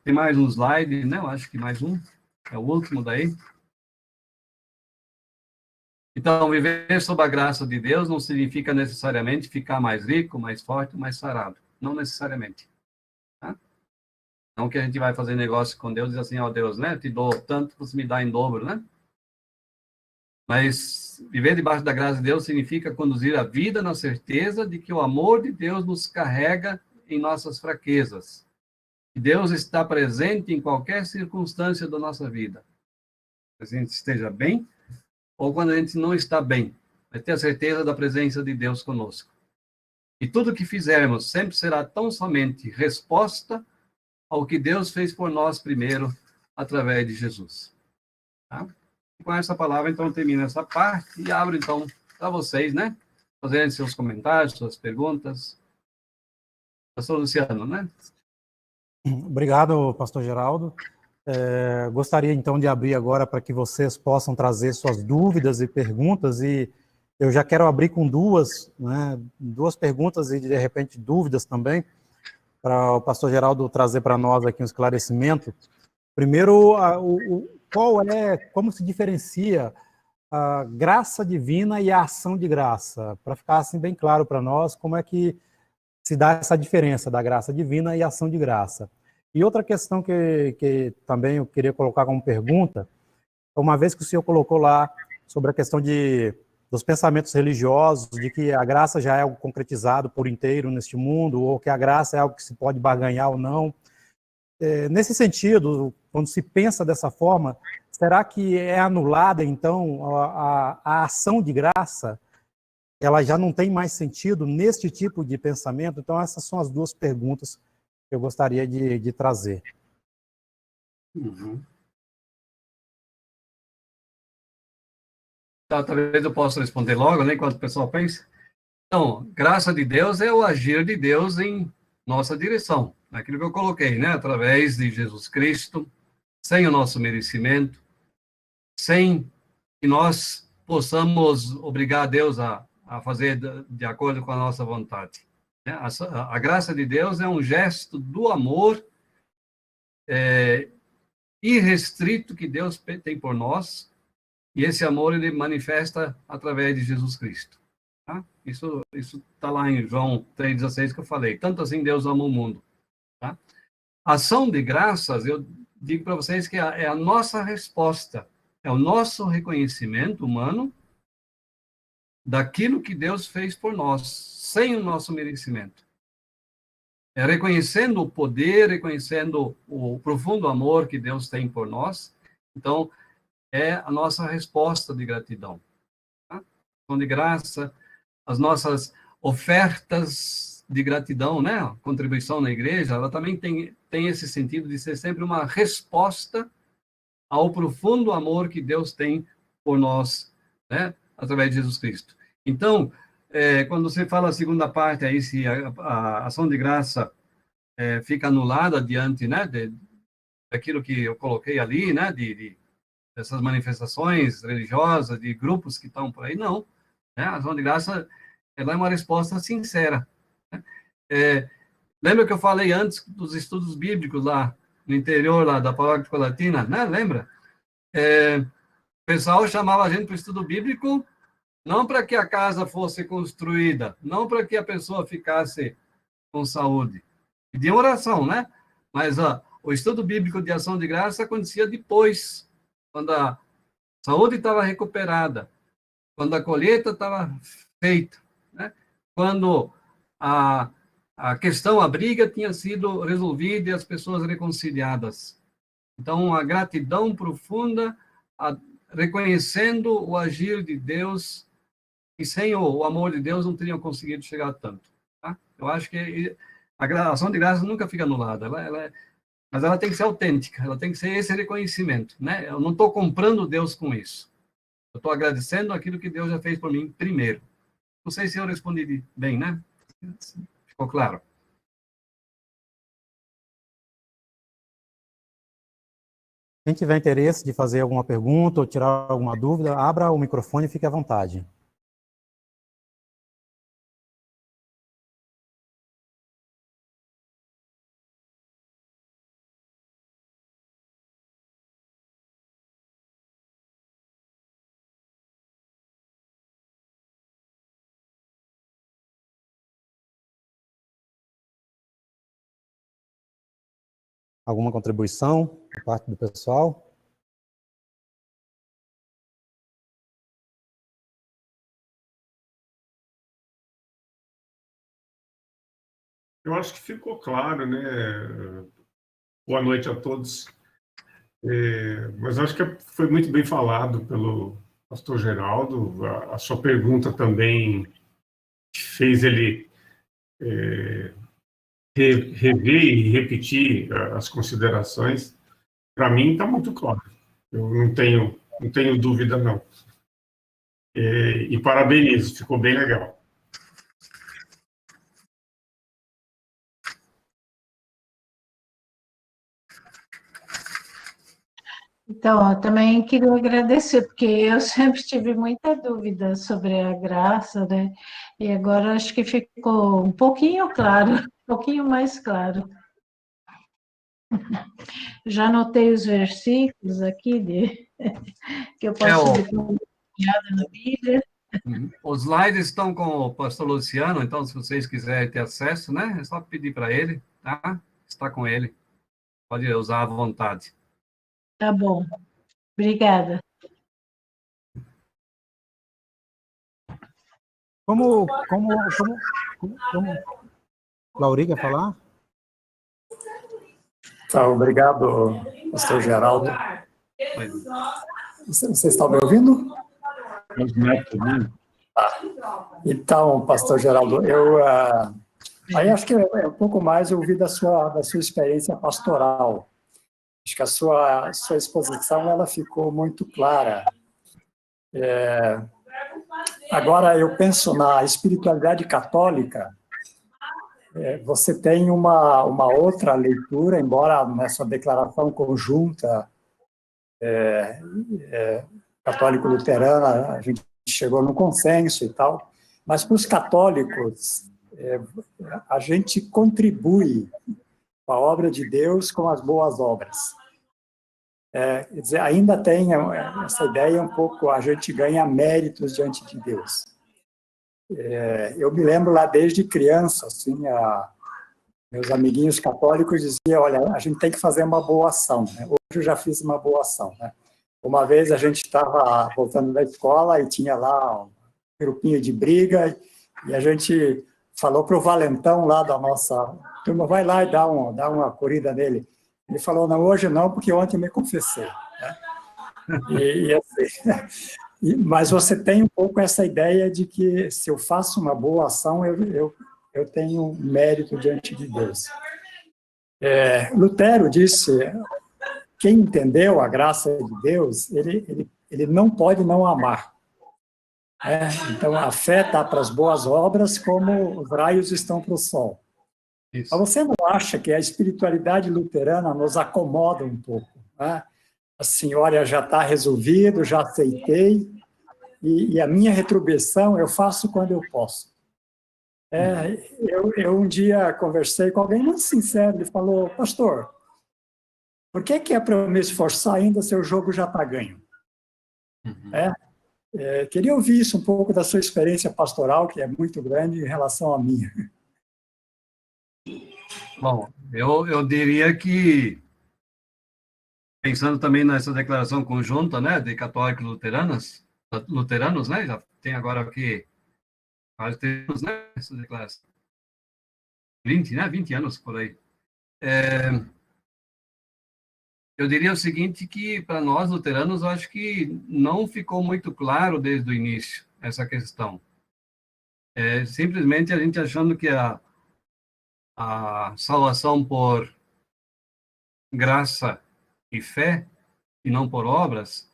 Tem mais um slide, né? Eu acho que mais um, é o último daí. Então, viver sob a graça de Deus não significa necessariamente ficar mais rico, mais forte, mais sarado. Não necessariamente. Tá? Não que a gente vai fazer negócio com Deus e diz assim, ó Deus, né? Te dou tanto, você me dá em dobro, né? Mas viver debaixo da graça de Deus significa conduzir a vida na certeza de que o amor de Deus nos carrega em nossas fraquezas. Que Deus está presente em qualquer circunstância da nossa vida. Que a gente esteja bem ou quando a gente não está bem. Vai ter a certeza da presença de Deus conosco. E tudo que fizermos sempre será tão somente resposta ao que Deus fez por nós primeiro, através de Jesus. Tá? E com essa palavra, então, eu termino essa parte e abro, então, para vocês, né? Fazerem seus comentários, suas perguntas. Pastor Luciano, né? Obrigado, pastor Geraldo. Gostaria, então, de abrir agora para que vocês possam trazer suas dúvidas e perguntas, e eu já quero abrir com duas, né, duas perguntas e, de repente, dúvidas também, para o pastor Geraldo trazer para nós aqui um esclarecimento. Primeiro, como se diferencia a graça divina e a ação de graça? Para ficar assim bem claro para nós, como é que se dá essa diferença da graça divina e ação de graça? E outra questão que também eu queria colocar como pergunta, uma vez que o senhor colocou lá sobre a questão dos pensamentos religiosos, de que a graça já é algo concretizado por inteiro neste mundo, ou que a graça é algo que se pode barganhar ou não. Nesse sentido, quando se pensa dessa forma, será que é anulada, então, a ação de graça? Ela já não tem mais sentido neste tipo de pensamento? Então, essas são as duas perguntas que eu gostaria de trazer. Uhum. Tá, talvez eu possa responder logo, né, enquanto o pessoal pensa. Então, graça de Deus é o agir de Deus em nossa direção. Aquilo que eu coloquei, né, através de Jesus Cristo, sem o nosso merecimento, sem que nós possamos obrigar a Deus a a fazer de acordo com a nossa vontade. A graça de Deus é um gesto do amor irrestrito que Deus tem por nós, e esse amor ele manifesta através de Jesus Cristo. Tá? Isso está lá em João 3,16 que eu falei. Tanto assim Deus ama o mundo. Tá? Ação de graças, eu digo para vocês que é a nossa resposta, é o nosso reconhecimento humano daquilo que Deus fez por nós, sem o nosso merecimento. É reconhecendo o poder, reconhecendo o profundo amor que Deus tem por nós. Então, é a nossa resposta de gratidão. Tá? Ação de graça, as nossas ofertas de gratidão, né? A contribuição na igreja, ela também tem esse sentido de ser sempre uma resposta ao profundo amor que Deus tem por nós, né? Através de Jesus Cristo. Então, quando você fala a segunda parte aí, se a ação de graça fica anulada diante, né, daquilo que eu coloquei ali, né, dessas manifestações religiosas, de grupos que estão por aí, não. Né? A ação de graça, ela é uma resposta sincera. Né? Lembra que eu falei antes dos estudos bíblicos lá, no interior lá da paróquia de Colatina, né? Lembra? O pessoal chamava a gente para o estudo bíblico não para que a casa fosse construída, não para que a pessoa ficasse com saúde. Pedia oração, né? Mas o estudo bíblico de ação de graça acontecia depois, quando a saúde estava recuperada, quando a colheita estava feita, né? Quando a questão, a briga tinha sido resolvida e as pessoas reconciliadas. Então, a gratidão profunda, reconhecendo o agir de Deus, e sem o amor de Deus não teriam conseguido chegar a tanto. Tá? Eu acho que a ação de graça nunca fica anulada, mas ela tem que ser autêntica, ela tem que ser esse reconhecimento. Né? Eu não estou comprando Deus com isso. Eu estou agradecendo aquilo que Deus já fez por mim primeiro. Não sei se eu respondi bem, né? Ficou claro? Quem tiver interesse de fazer alguma pergunta ou tirar alguma dúvida, abra o microfone e fique à vontade. Alguma contribuição por parte do pessoal? Eu acho que ficou claro, né? Boa noite a todos. Mas acho que foi muito bem falado pelo pastor Geraldo. A sua pergunta também fez ele rever e repetir as considerações. Para mim está muito claro. Eu não tenho dúvida, não. E parabenizo, ficou bem legal. Então, eu também queria agradecer, porque eu sempre tive muita dúvida sobre a graça, né? E agora acho que ficou um pouquinho claro, um pouquinho mais claro. Já anotei os versículos aqui que eu posso dar uma olhada na Bíblia. Os slides estão com o pastor Luciano, então se vocês quiserem ter acesso, né? É só pedir para ele, tá? Está com ele. Pode usar à vontade. Tá bom. Obrigada. Como Lauri quer falar? Tá, obrigado, pastor Geraldo. Vocês estão me ouvindo? Então, pastor Geraldo, aí acho que é um pouco mais ouvir da sua experiência pastoral. Acho que a sua exposição ela ficou muito clara. Agora, eu penso na espiritualidade católica. Você tem uma outra leitura, embora nessa declaração conjunta católico-luterana a gente chegou num consenso e tal, Mas para os católicos, a gente contribui com a obra de Deus com as boas obras. Quer dizer, ainda tem essa ideia um pouco, a gente ganha méritos diante de Deus. Eu me lembro lá desde criança, assim, meus amiguinhos católicos diziam, olha, a gente tem que fazer uma boa ação, né? Hoje eu já fiz uma boa ação, né? Uma vez a gente estava voltando da escola e tinha lá um grupinho de briga e a gente falou para o valentão lá da nossa turma, vai lá e dá uma corrida nele. Ele falou, não, hoje não, porque ontem me confessei, né? Mas você tem um pouco essa ideia de que se eu faço uma boa ação, eu tenho mérito diante de Deus. Lutero disse, quem entendeu a graça de Deus, ele não pode não amar. Então, a fé está para as boas obras como os raios estão para o sol. Isso. Mas você não acha que a espiritualidade luterana nos acomoda um pouco? Né? Assim, olha, já está resolvido, já aceitei, e a minha retribuição eu faço quando eu posso. Eu um dia conversei com alguém muito sincero, ele falou, pastor, por que é para eu me esforçar ainda se o jogo já está ganho? Queria ouvir isso um pouco da sua experiência pastoral, que é muito grande em relação à minha. Bom, eu diria que, pensando também nessa declaração conjunta, né, de católicos luteranos, né, já tem agora aqui quase 30 anos, né, essa declaração. 20 anos por aí. Eu diria o seguinte, que para nós luteranos, eu acho que não ficou muito claro desde o início essa questão. Simplesmente a gente achando que a salvação por graça e fé, e não por obras,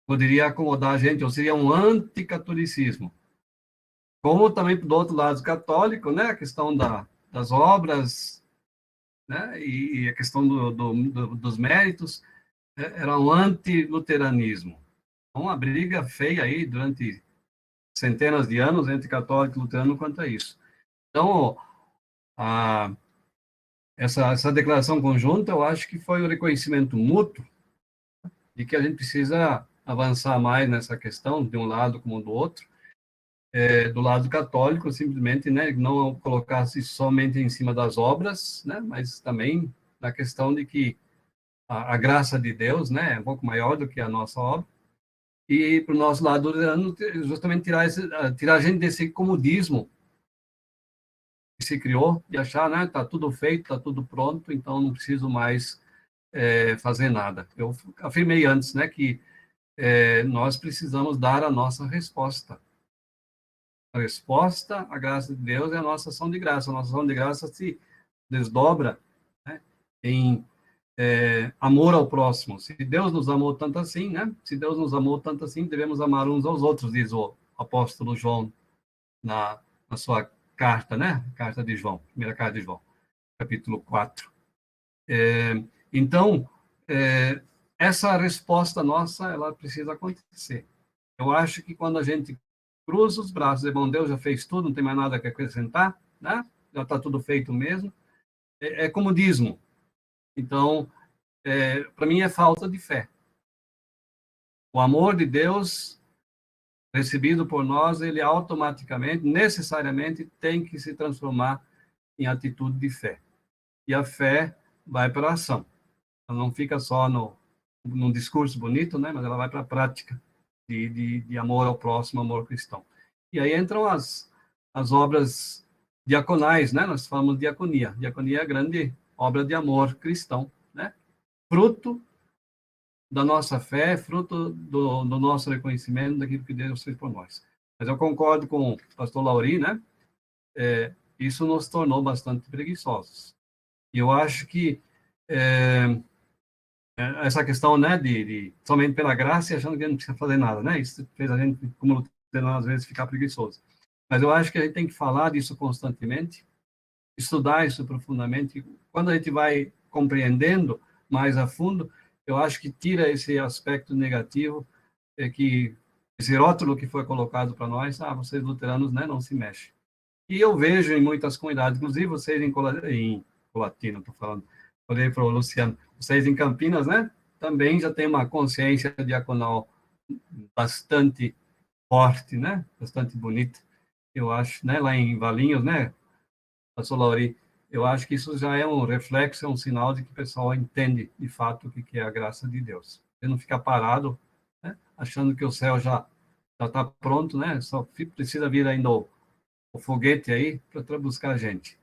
poderia acomodar a gente, ou seria um anticatolicismo. Como também, do outro lado católico, né, a questão das obras, né, e a questão dos méritos, era um anti-luteranismo. Uma briga feia aí durante centenas de anos entre católico e luterano quanto a isso. Então, essa declaração conjunta, eu acho que foi o reconhecimento mútuo de que a gente precisa avançar mais nessa questão, de um lado como do outro. Do lado católico, simplesmente, né, não colocar-se somente em cima das obras, né, mas também na questão de que a graça de Deus, né, é um pouco maior do que a nossa obra, e para o nosso lado justamente tirar a gente desse comodismo que se criou, de achar, né, está tudo feito, está tudo pronto, então não preciso mais fazer nada. Eu afirmei antes, né, que nós precisamos dar a nossa resposta. A resposta à graça de Deus é a nossa ação de graça. A nossa ação de graça se desdobra, né, em amor ao próximo. Se Deus nos amou tanto assim, né? Se Deus nos amou tanto assim, devemos amar uns aos outros, diz o apóstolo João na sua carta, né? Carta de João, primeira carta de João, capítulo 4. Então, essa resposta nossa, ela precisa acontecer. Eu acho que quando a gente cruza os braços, é bom, Deus já fez tudo, não tem mais nada que acrescentar, né? Já está tudo feito mesmo. É comodismo. Então, para mim é falta de fé. O amor de Deus recebido por nós, ele automaticamente, necessariamente, tem que se transformar em atitude de fé. E a fé vai para a ação. Ela não fica só num discurso bonito, né? Mas ela vai para a prática de amor ao próximo, amor cristão. E aí entram as obras diaconais, né? Nós falamos de diaconia. Diaconia é a grande obra de amor cristão, né? Fruto da nossa fé, fruto do nosso reconhecimento daquilo que Deus fez por nós. Mas eu concordo com o pastor Lauri, né? Isso nos tornou bastante preguiçosos. E eu acho que essa questão, né, de somente pela graça e achando que a gente não precisa fazer nada, né? Isso fez a gente, como às vezes, ficar preguiçoso. Mas eu acho que a gente tem que falar disso constantemente, estudar isso profundamente. Quando a gente vai compreendendo mais a fundo, eu acho que tira esse aspecto negativo que esse rótulo que foi colocado para nós, vocês luteranos, né, não se mexem. E eu vejo em muitas comunidades, inclusive vocês em Colatina, estou falando, falei para o Luciano, vocês em Campinas, né, também já tem uma consciência diaconal bastante forte, né, bastante bonita, eu acho, né, lá em Valinhos, né, pastor Lauri, eu acho que isso já é um reflexo, é um sinal de que o pessoal entende, de fato, o que é a graça de Deus. Você não fica parado, né, achando que o céu já está pronto, né, só precisa vir ainda o foguete aí para buscar a gente.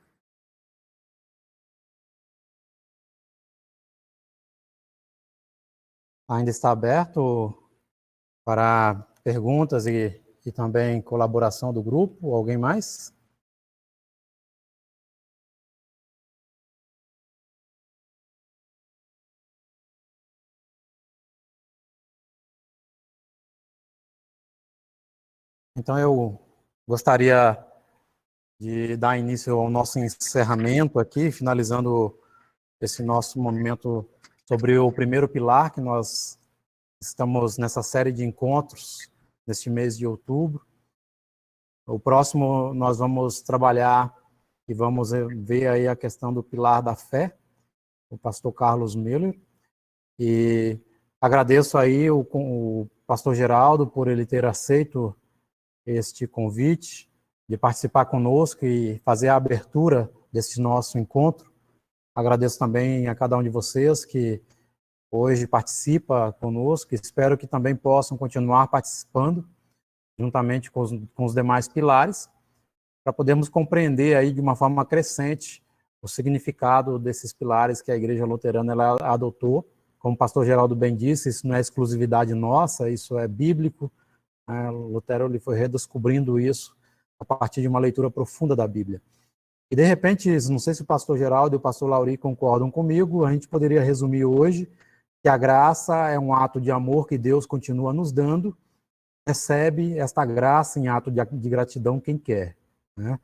Ainda está aberto para perguntas e também colaboração do grupo? Alguém mais? Então, eu gostaria de dar início ao nosso encerramento aqui, finalizando esse nosso momento sobre o primeiro pilar, que nós estamos nessa série de encontros neste mês de outubro. O próximo nós vamos trabalhar e vamos ver aí a questão do pilar da fé, o pastor Carlos Miller, e agradeço aí o pastor Geraldo por ele ter aceito este convite de participar conosco e fazer a abertura desse nosso encontro. Agradeço também a cada um de vocês que hoje participa conosco, espero que também possam continuar participando, juntamente com os demais pilares, para podermos compreender aí de uma forma crescente o significado desses pilares que a Igreja Luterana ela adotou. Como o pastor Geraldo bem disse, isso não é exclusividade nossa, isso é bíblico. Lutero ele foi redescobrindo isso a partir de uma leitura profunda da Bíblia. E, de repente, não sei se o pastor Geraldo e o pastor Lauri concordam comigo, a gente poderia resumir hoje que a graça é um ato de amor que Deus continua nos dando, recebe esta graça em ato de gratidão quem quer, né?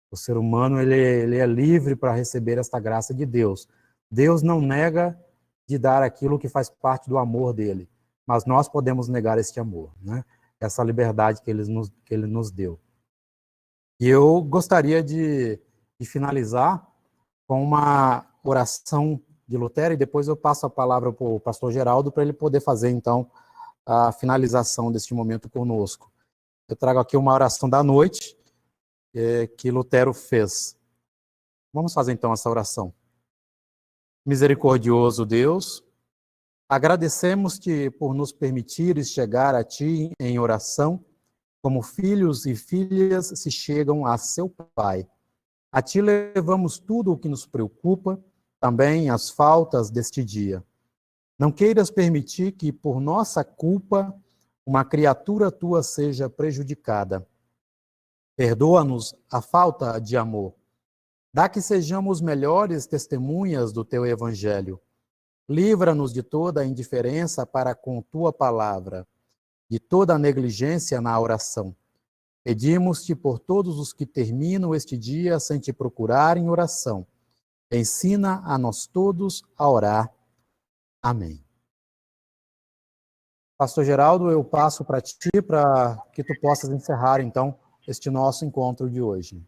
O ser humano ele é livre para receber esta graça de Deus. Deus não nega de dar aquilo que faz parte do amor dele, mas nós podemos negar este amor, né? Essa liberdade que ele nos deu. E eu gostaria de finalizar com uma oração de Lutero, e depois eu passo a palavra para o pastor Geraldo, para ele poder fazer, então, a finalização deste momento conosco. Eu trago aqui uma oração da noite que Lutero fez. Vamos fazer, então, essa oração. Misericordioso Deus, agradecemos-te por nos permitires chegar a ti em oração, como filhos e filhas se chegam a seu Pai. A ti levamos tudo o que nos preocupa, também as faltas deste dia. Não queiras permitir que, por nossa culpa, uma criatura tua seja prejudicada. Perdoa-nos a falta de amor. Dá que sejamos melhores testemunhas do teu evangelho. Livra-nos de toda a indiferença para com tua palavra, de toda a negligência na oração. Pedimos-te por todos os que terminam este dia sem te procurar em oração. Ensina a nós todos a orar. Amém. Pastor Geraldo, eu passo para ti, para que tu possas encerrar, então, este nosso encontro de hoje.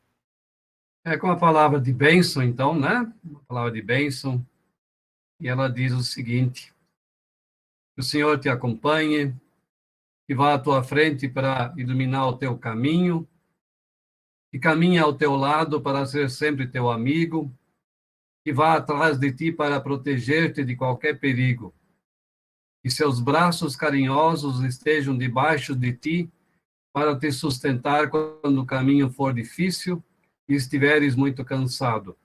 Com a palavra de bênção, então, né? Uma palavra de bênção. E ela diz o seguinte: que o Senhor te acompanhe, que vá à tua frente para iluminar o teu caminho, que caminhe ao teu lado para ser sempre teu amigo, que vá atrás de ti para proteger-te de qualquer perigo. Que seus braços carinhosos estejam debaixo de ti para te sustentar quando o caminho for difícil e estiveres muito cansado.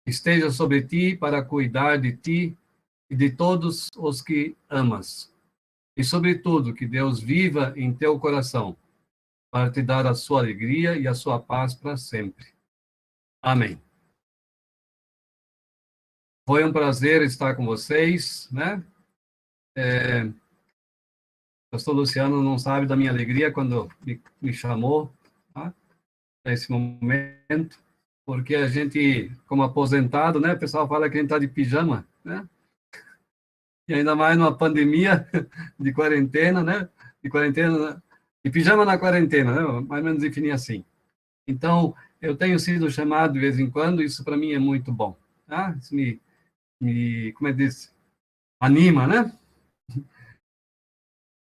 Esteja sobre ti para cuidar de ti e de todos os que amas. E, sobretudo, que Deus viva em teu coração para te dar a sua alegria e a sua paz para sempre. Amém. Foi um prazer estar com vocês, né? Pastor Luciano não sabe da minha alegria quando me chamou, tá? Nesse momento, porque a gente, como aposentado, né? O pessoal fala que a gente está de pijama, né? E ainda mais numa pandemia de quarentena, né? De quarentena E pijama na quarentena, né? Mais ou menos definir assim. Então, eu tenho sido chamado de vez em quando, isso para mim é muito bom. Tá? Isso como é que diz? Anima, né?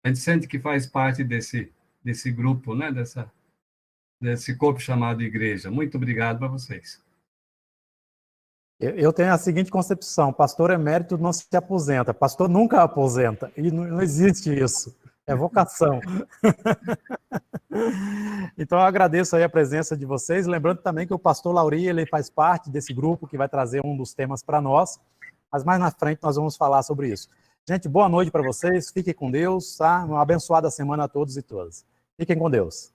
A gente sente que faz parte desse grupo, né? Desse corpo chamado igreja. Muito obrigado para vocês. Eu tenho a seguinte concepção: pastor emérito não se aposenta, pastor nunca aposenta, e não existe isso, é vocação. Então eu agradeço aí a presença de vocês, lembrando também que o pastor Lauri, ele faz parte desse grupo que vai trazer um dos temas para nós, mas mais na frente nós vamos falar sobre isso. Gente, boa noite para vocês, fiquem com Deus, tá? Uma abençoada semana a todos e todas. Fiquem com Deus.